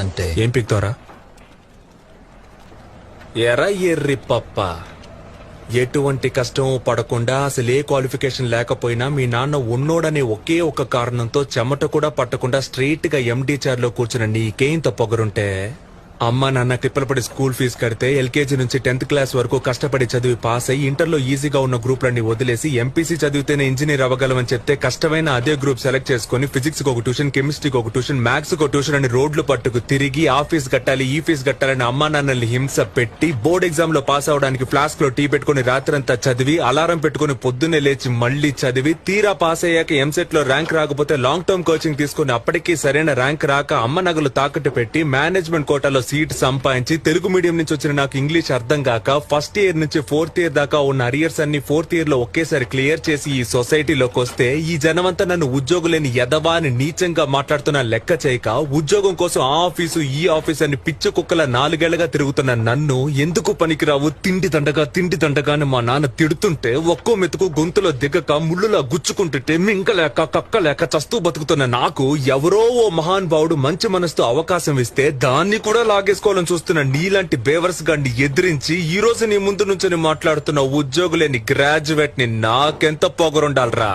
అంటే ఏం పిక్తారా ఎర్ర ఎర్రి పప్ప. ఎటువంటి కష్టం పడకుండా అసలే క్వాలిఫికేషన్ లేకపోయినా మీ నాన్న ఉన్నోడనే ఒకే ఒక కారణంతో చెమట కూడా పట్టకుండా స్ట్రైట్ గా ఎండి చైర్ లో కూర్చున్న నీకేంత పొగరుంటే అమ్మ నాన్న తిప్పలపడి స్కూల్ ఫీజు కడితే ఎల్కేజీ నుంచి 10th క్లాస్ వరకు కష్టపడి చదివి పాస్ అయ్యి ఇంటర్లో ఈజీగా ఉన్న గ్రూప్లన్నీ వదిలేసి ఎంపీసీ చదివితేనే ఇంజనీర్ అవ్వగలమని చెప్తే కష్టమైన అదే గ్రూప్ సెలెక్ట్ చేసుకుని ఫిజిక్స్ కి ఒక ట్యూషన్, కెమిస్ట్రీకి ఒక ట్యూషన్, మ్యాథ్స్ కి ఒక ట్యూషన్ అని రోడ్లు పట్టుకు తిరిగి ఆ ఫీజు కట్టాలి ఈ ఫీజు కట్టాలని అమ్మా నాన్నల్ని హింస పెట్టి బోర్డ్ ఎగ్జామ్ లో పాస్ అవడానికి ఫ్లాస్క్ లో టీ పెట్టుకుని రాత్రంతా చదివి అలారం పెట్టుకుని పొద్దున్నే లేచి మళ్లీ చదివి తీరా పాస్ అయ్యాక ఎంసెట్ లో ర్యాంక్ రాకపోతే లాంగ్ టర్మ్ కోచింగ్ తీసుకుని అప్పటికీ సరైన ర్యాంక్ రాక అమ్మ నగలు తాకట్టు పెట్టి మేనేజ్మెంట్ కోటాలో సీట్ సంపాదించి తెలుగు మీడియం నుంచి వచ్చిన నాకు ఇంగ్లీష్ అర్థం కాక ఫస్ట్ ఇయర్ నుంచి 4th ఇయర్ దాకా ఉన్న అరియర్స్ అన్ని 4th ఇయర్ లో ఒకేసారి క్లియర్ చేసి ఈ సొసైటీలోకి వస్తే ఈ జనమంతా నన్ను ఉద్యోగం లేని ఎదవా అని నీచంగా మాట్లాడుతున్నా లెక్క చేయక ఉద్యోగం కోసం ఆ ఆఫీసు ఈ ఆఫీస్ అని పిచ్చ కుక్కల 4 ఏళ్లుగా తిరుగుతున్న నన్ను ఎందుకు పనికిరావు తిండి దండగా అని మా నాన్న తిడుతుంటే ఒక్కో మెతుకు గొంతులో దిగక ముళ్ళులా గుచ్చుకుంటుంటే మింగలేక కక్కలేక చస్తూ బతుకుతున్న నాకు ఎవరో ఓ మహాన్ భావుడు మంచి మనసుతో అవకాశం ఇస్తే దాన్ని కూడా లాగేసుకోవాలని చూస్తున్న నీలాంటి బేవర్స్ గాన్ని ఎదిరించి ఈ రోజు నీ ముందు నుంచి మాట్లాడుతున్న ఉద్యోగులేని గ్రాడ్యుయేట్ ని నాకెంత పొగరుండాలరా.